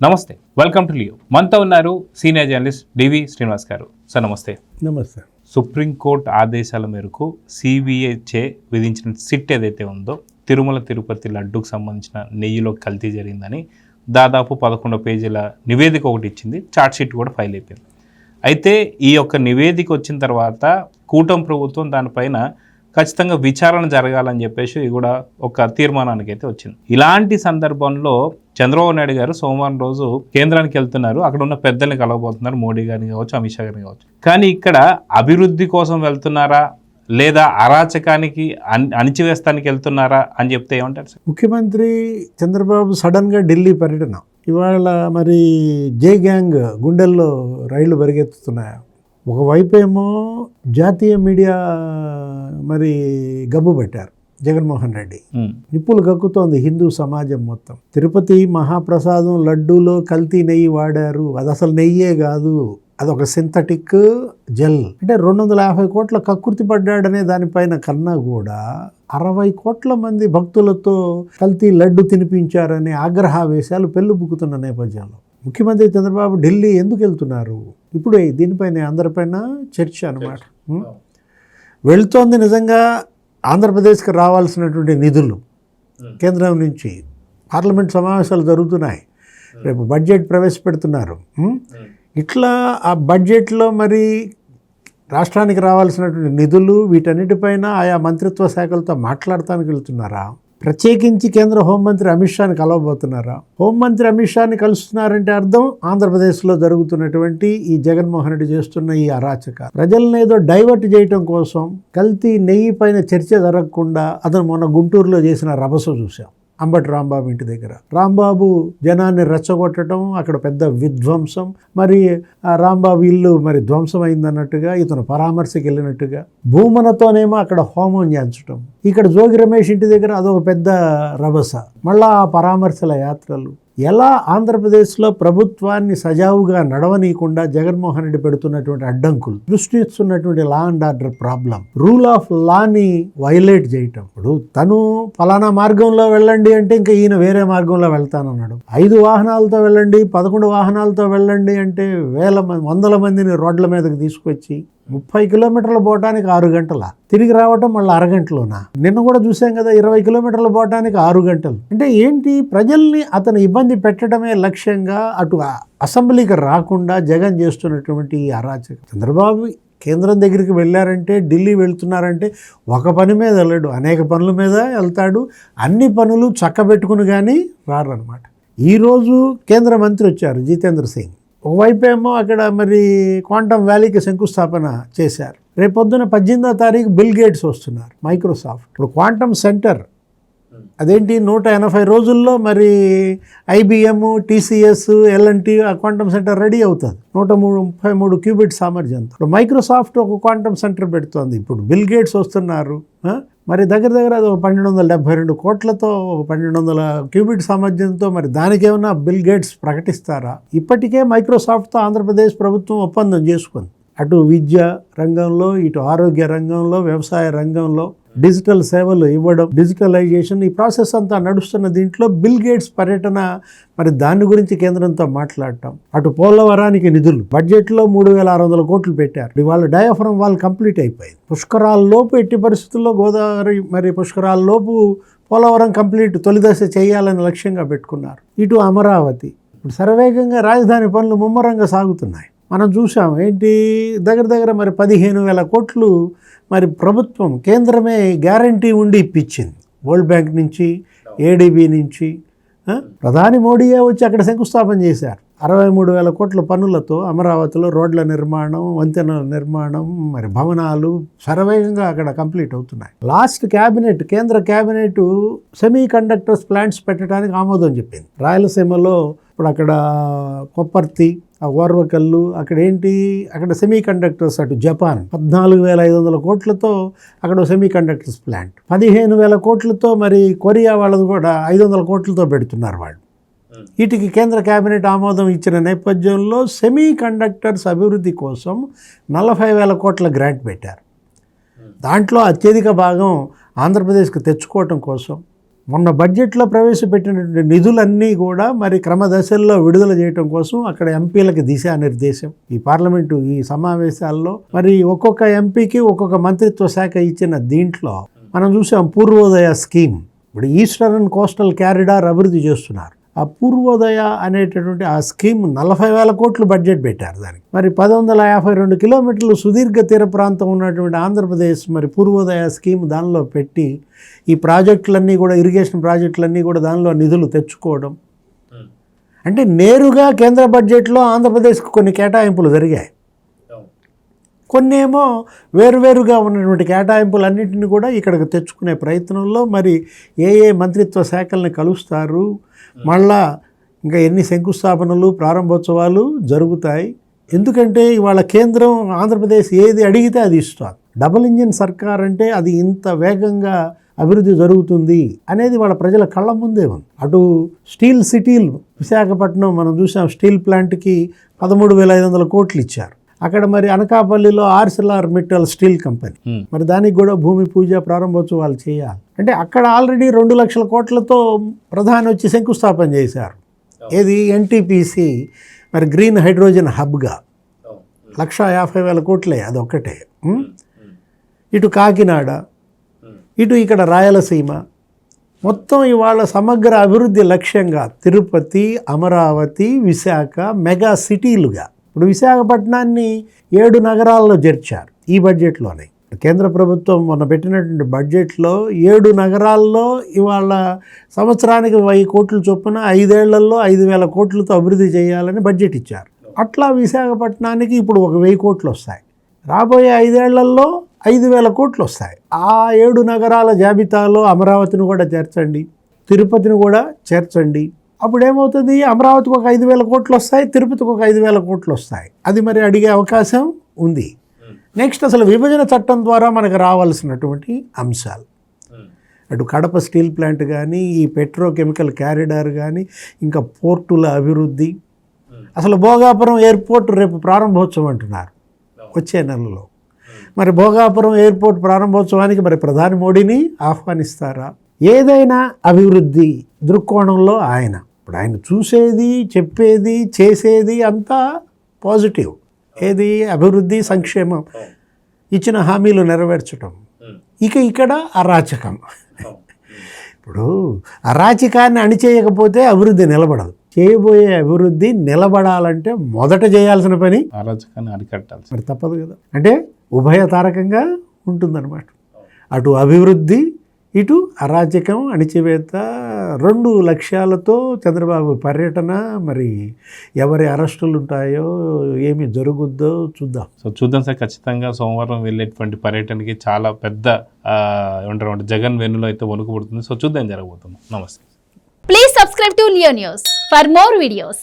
నమస్తే, welcome to Leo. మనతో ఉన్నారు సీనియర్ జర్నలిస్ట్ డివి శ్రీనివాస్ గారు. సార్ నమస్తే. నమస్తే. సుప్రీంకోర్టు ఆదేశాల మేరకు సిబిఐ చే విధించిన సిట్ ఏదైతే ఉందో తిరుమల తిరుపతి లడ్డూకు సంబంధించిన నెయ్యిలో కల్తీ జరిగిందని దాదాపు 11 పేజీల నివేదిక ఒకటి ఇచ్చింది. ఛార్జ్ షీట్ కూడా ఫైల్ అయిపోయింది. అయితే ఈ యొక్క నివేదిక వచ్చిన తర్వాత కూటమి ప్రభుత్వం దానిపైన ఖచ్చితంగా విచారణ జరగాలని చెప్పేసి కూడా ఒక తీర్మానానికి అయితే వచ్చింది. ఇలాంటి సందర్భంలో చంద్రబాబు నాయుడు గారు సోమవారం రోజు కేంద్రానికి వెళ్తున్నారు. అక్కడ ఉన్న పెద్దల్ని కలవబోతున్నారు, మోడీ గారిని కావచ్చు, అమిత్ షా గారిని కావచ్చు. కానీ ఇక్కడ అభివృద్ధి కోసం వెళ్తున్నారా లేదా అరాచకానికి అణిచివేస్తానికి వెళ్తున్నారా అని చెప్తే ఏమంటారు సార్? ముఖ్యమంత్రి చంద్రబాబు సడన్గా ఢిల్లీ పర్యటన. ఇవాళ మరి జే గ్యాంగ్ గుండెల్లో రైళ్లు పరిగెత్తుతున్నాయి. ఒకవైపు ఏమో జాతీయ మీడియా మరి గబ్బు పెట్టారు జగన్మోహన్ రెడ్డి. నిప్పులు కక్కుతోంది హిందూ సమాజం మొత్తం. తిరుపతి మహాప్రసాదం లడ్డూలో కల్తీ నెయ్యి వాడారు, అది అసలు నెయ్యే కాదు, అదొక సింథటిక్ జెల్. అంటే 250 కోట్ల కక్కుర్తి పడ్డాడనే దానిపైన కన్నా కూడా 60 కోట్ల మంది భక్తులతో కల్తీ లడ్డు తినిపించారనే ఆగ్రహావేశాలు పెళ్ళుబుక్కుతున్న నేపథ్యంలో ముఖ్యమంత్రి చంద్రబాబు ఢిల్లీ ఎందుకు వెళ్తున్నారు? ఇప్పుడు దీనిపైన అందరిపైన చర్చ అన్నమాట. వెళ్తోంది నిజంగా ఆంధ్రప్రదేశ్కి రావాల్సినటువంటి నిధులు కేంద్రం నుంచి. పార్లమెంట్ సమావేశాలు జరుగుతున్నాయి, రేపు బడ్జెట్ ప్రవేశపెడుతున్నారు. ఇట్లా ఆ బడ్జెట్లో మరి రాష్ట్రానికి రావాల్సినటువంటి నిధులు వీటన్నిటిపైన ఆయా మంత్రిత్వ శాఖలతో మాట్లాడటానికి వెళ్తున్నారా? ప్రత్యేకించి కేంద్ర హోంమంత్రి అమిత్ షాని కలవబోతున్నారా? హోంమంత్రి అమిత్ షాని కలుస్తున్నారంటే అర్థం ఆంధ్రప్రదేశ్లో జరుగుతున్నటువంటి ఈ జగన్మోహన్ రెడ్డి చేస్తున్న ఈ అరాచక ప్రజలను ఏదో డైవర్ట్ చేయటం కోసం కల్తీ నెయ్యి పైన చర్చ జరగకుండా అతను మొన్న గుంటూరులో చేసిన రభస చూసాం. అంబటి రాంబాబు ఇంటి దగ్గర రాంబాబు జనాన్ని రెచ్చగొట్టడం, అక్కడ పెద్ద విధ్వంసం. మరి ఆ రాంబాబు ఇల్లు మరి ధ్వంసం అయిందన్నట్టుగా, ఇతను పరామర్శకి వెళ్ళినట్టుగా, భూమనతోనేమో అక్కడ హోమం చేయించడం. ఇక్కడ జోగి రమేష్ ఇంటి దగ్గర అదొక పెద్ద రభస. మళ్ళా ఆ పరామర్శల యాత్రలు. ఎలా ఆంధ్రప్రదేశ్లో ప్రభుత్వాన్ని సజావుగా నడవనీయకుండా జగన్మోహన్ రెడ్డి పెడుతున్నటువంటి అడ్డంకులు, సృష్టిస్తున్నటువంటి law and order problem, rule of లాని వైలేట్ చేయటం. ఇప్పుడు తను ఫలానా మార్గంలో వెళ్ళండి అంటే ఇంకా ఈయన వేరే మార్గంలో వెళ్తానన్నాడు. 5 వాహనాలతో వెళ్ళండి, 11 వాహనాలతో వెళ్ళండి అంటే వందల మందిని రోడ్ల మీదకి తీసుకొచ్చి 30 కిలోమీటర్లు పోవటానికి 6 గంటల, తిరిగి రావటం మళ్ళీ అరగంటలోనా? నిన్న కూడా చూసాం కదా, 20 కిలోమీటర్లు పోవటానికి 6 గంటలు. అంటే ఏంటి? ప్రజల్ని అతను ఇబ్బంది పెట్టడమే లక్ష్యంగా అటు అసెంబ్లీకి రాకుండా జగన్ చేస్తున్నటువంటి ఈ అరాచకం. చంద్రబాబు కేంద్రం దగ్గరికి వెళ్ళారంటే, ఢిల్లీ వెళ్తున్నారంటే ఒక పని మీద వెళ్ళడు, అనేక పనుల మీద వెళ్తాడు. అన్ని పనులు చక్కబెట్టుకుని కానీ రారనమాట. ఈరోజు కేంద్ర మంత్రి వచ్చారు జితేంద్ర సింగ్. ఒకవైపు ఏమో అక్కడ మరి క్వాంటమ్ వ్యాలీకి శంకుస్థాపన చేశారు. రేపొద్దున 18వ తారీఖు బిల్ గేట్స్ వస్తున్నారు, మైక్రోసాఫ్ట్. ఇప్పుడు క్వాంటమ్ సెంటర్ అదేంటి 180 రోజుల్లో మరి IBM, TCS, L&T ఆ క్వాంటమ్ సెంటర్ రెడీ అవుతుంది. 133 క్యూబిట్ సామర్థ్యంతో. ఇప్పుడు మైక్రోసాఫ్ట్ ఒక క్వాంటమ్ సెంటర్ పెడుతోంది. ఇప్పుడు బిల్ గేట్స్ వస్తున్నారు. మరి దగ్గర అది 1272 కోట్లతో 1200 క్యూబిట్ సామర్థ్యంతో మరి దానికేమన్నా బిల్ గేట్స్ ప్రకటిస్తారా? ఇప్పటికే మైక్రోసాఫ్ట్తో ఆంధ్రప్రదేశ్ ప్రభుత్వం ఒప్పందం చేసుకుంది. అటు విద్య రంగంలో, ఇటు ఆరోగ్య రంగంలో, వ్యవసాయ రంగంలో డిజిటల్ సేవలు ఇవ్వడం, డిజిటలైజేషన్, ఈ ప్రాసెస్ అంతా నడుస్తున్న దీంట్లో బిల్ గేట్స్ పర్యటన, మరి దాని గురించి కేంద్రంతో మాట్లాడటం. అటు పోలవరానికి నిధులు బడ్జెట్లో 3600 కోట్లు పెట్టారు. ఇవాళ డయాఫ్రమ్ వాల్ కంప్లీట్ అయిపోయింది. పుష్కరాల్లోపు ఎట్టి పరిస్థితుల్లో గోదావరి మరి పుష్కరాల్లోపు పోలవరం కంప్లీట్ తొలి దశ చేయాలని లక్ష్యంగా పెట్టుకున్నారు. ఇటు అమరావతి ఇప్పుడు శరవేగంగా రాజధాని పనులు ముమ్మరంగా సాగుతున్నాయి. మనం చూసాం ఏంటి, దగ్గర మరి 15,000 కోట్లు మరి ప్రభుత్వం కేంద్రమే గ్యారంటీ ఉండి ఇప్పించింది. వరల్డ్ బ్యాంక్ నుంచి, ADB నుంచి. ప్రధాని మోడీయే వచ్చి అక్కడ శంకుస్థాపన చేశారు. 63,000 కోట్ల పనులతో అమరావతిలో రోడ్ల నిర్మాణం, వంతెనల నిర్మాణం, మరి భవనాలు శరవేగంగా అక్కడ కంప్లీట్ అవుతున్నాయి. లాస్ట్ క్యాబినెట్, కేంద్ర క్యాబినెట్ సెమీ కండక్టర్స్ ప్లాంట్స్ పెట్టడానికి ఆమోదం చెప్పింది. రాయలసీమలో ఇప్పుడు అక్కడ కొప్పర్తి, ఓర్వకల్లు, అక్కడ ఏంటి, అక్కడ సెమీ కండక్టర్స్, అటు జపాన్ 14,500 కోట్లతో అక్కడ సెమీ కండక్టర్స్ ప్లాంట్, 15,000 కోట్లతో మరి కొరియా వాళ్ళది కూడా 500 కోట్లతో పెడుతున్నారు వాళ్ళు. వీటికి కేంద్ర కేబినెట్ ఆమోదం ఇచ్చిన నేపథ్యంలో సెమీ కండక్టర్స్ అభివృద్ధి కోసం 40,000 కోట్ల గ్రాంట్ పెట్టారు. దాంట్లో అత్యధిక భాగం ఆంధ్రప్రదేశ్కి తెచ్చుకోవటం కోసం మొన్న బడ్జెట్లో ప్రవేశపెట్టినటువంటి నిధులన్నీ కూడా మరి క్రమదశల్లో విడుదల చేయడం కోసం అక్కడ ఎంపీలకి దిశానిర్దేశం. ఈ పార్లమెంటు ఈ సమావేశాల్లో మరి ఒక్కొక్క ఎంపీకి ఒక్కొక్క మంత్రిత్వ శాఖ ఇచ్చిన దీంట్లో మనం చూసాం పూర్వోదయ స్కీమ్. ఇప్పుడు ఈస్టర్న్ కోస్టల్ క్యారిడార్ అభివృద్ధి చేస్తున్నారు. ఆ పూర్వోదయ అనేటటువంటి ఆ స్కీమ్ 40,000 కోట్లు బడ్జెట్ పెట్టారు దానికి. మరి 1152 కిలోమీటర్లు సుదీర్ఘ తీర ప్రాంతం ఉన్నటువంటి ఆంధ్రప్రదేశ్ మరి పూర్వోదయ స్కీమ్ దానిలో పెట్టి ఈ ప్రాజెక్టులన్నీ కూడా ఇరిగేషన్ ప్రాజెక్టులన్నీ కూడా దానిలో నిధులు తెచ్చుకోవడం అంటే నేరుగా కేంద్ర బడ్జెట్లో ఆంధ్రప్రదేశ్కి కొన్ని కేటాయింపులు జరిగాయి. కొన్ని ఏమో వేరువేరుగా ఉన్నటువంటి కేటాయింపులన్నింటినీ కూడా ఇక్కడికి తెచ్చుకునే ప్రయత్నంలో మరి ఏ మంత్రిత్వ శాఖల్ని కలుస్తారు, మళ్ళా ఇంకా ఎన్ని శంకుస్థాపనలు ప్రారంభోత్సవాలు జరుగుతాయి. ఎందుకంటే ఇవాళ కేంద్రం ఆంధ్రప్రదేశ్ ఏది అడిగితే అది ఇస్తుంది. డబుల్ ఇంజిన్ సర్కార్ అంటే అది ఇంత వేగంగా అభివృద్ధి జరుగుతుంది అనేది వాళ్ళ ప్రజల కళ్ళ ముందే ఉంది. అటు స్టీల్ సిటీలు విశాఖపట్నం మనం చూసాం, స్టీల్ ప్లాంట్కి 13,500 కోట్లు ఇచ్చారు. అక్కడ మరి అనకాపల్లిలో ఆర్సిలార్ మిట్టల్ స్టీల్ కంపెనీ మరి దానికి కూడా భూమి పూజ ప్రారంభోత్సవాలు చేయాలి. అంటే అక్కడ ఆల్రెడీ 2 లక్షల కోట్లతో ప్రధాని వచ్చి శంకుస్థాపన చేశారు. ఏది ఎన్టీపీసీ మరి గ్రీన్ హైడ్రోజన్ హబ్గా 1,50,000 కోట్లే అదొక్కటే. ఇటు కాకినాడ, ఇటు ఇక్కడ రాయలసీమ మొత్తం ఇవాళ సమగ్ర అభివృద్ధి లక్ష్యంగా తిరుపతి, అమరావతి, విశాఖ మెగా సిటీలుగా ఇప్పుడు విశాఖపట్నాన్ని 7 నగరాల్లో చేర్చారు ఈ బడ్జెట్లోనే. కేంద్ర ప్రభుత్వం మొన్న పెట్టినటువంటి బడ్జెట్లో 7 నగరాల్లో ఇవాళ సంవత్సరానికి 1000 కోట్ల చొప్పున 5 ఏళ్లలో 5,000 కోట్లతో అభివృద్ధి చేయాలని బడ్జెట్ ఇచ్చారు. అట్లా విశాఖపట్నానికి ఇప్పుడు 1,000 కోట్లు వస్తాయి. రాబోయే 5 ఏళ్లలో 5,000 కోట్లు వస్తాయి. ఆ 7 నగరాల జాబితాలో అమరావతిని కూడా చేర్చండి, తిరుపతిని కూడా చేర్చండి. అప్పుడు ఏమవుతుంది, అమరావతికి ఒక 5,000 కోట్లు వస్తాయి, తిరుపతికి ఒక 5,000 కోట్లు వస్తాయి. అది మరి అడిగే అవకాశం ఉంది. నెక్స్ట్ అసలు విభజన చట్టం ద్వారా మనకు రావాల్సినటువంటి అంశాలు, అటు కడప స్టీల్ ప్లాంట్ కానీ, ఈ పెట్రోకెమికల్ క్యారిడార్ కానీ, ఇంకా పోర్టుల అభివృద్ధి, అసలు భోగాపురం ఎయిర్పోర్ట్ రేపు ప్రారంభోత్సవం అంటున్నారు వచ్చే నెలలో. మరి భోగాపురం ఎయిర్పోర్ట్ ప్రారంభోత్సవానికి మరి ప్రధాని మోడీని ఆహ్వానిస్తారా? ఏదైనా అభివృద్ధి దృక్కోణంలో ఆయన ఇప్పుడు ఆయన చూసేది, చెప్పేది, చేసేది అంతా పాజిటివ్. ఏది అభివృద్ధి, సంక్షేమం, ఇచ్చిన హామీలు నెరవేర్చడం. ఇక ఇక్కడ అరాచకం. ఇప్పుడు అరాచకాన్ని అణిచేయకపోతే అభివృద్ధి నిలబడదు. చేయబోయే అభివృద్ధి నిలబడాలంటే మొదట చేయాల్సిన పని అరాచకాన్ని అరికట్టాలి. మరి తప్పదు కదా. అంటే ఉభయతారకంగా ఉంటుందన్నమాట. అటు అభివృద్ధి, ఇటు అరాచకం, అణిచివేత, 2 లక్ష్యాలతో చంద్రబాబు పర్యటన. మరి ఎవరి అరెస్టులు ఉంటాయో, ఏమి జరుగుద్దో చూద్దాం. సో చూద్దాం సార్. ఖచ్చితంగా సోమవారం వెళ్ళేటువంటి పర్యటనకి చాలా పెద్ద ఏమంటారు జగన్ వెన్నులో అయితే వణుకు పుడుతుంది. సో చూద్దాం జరగబోతుంది. నమస్తే. Please subscribe to Leo news for more videos.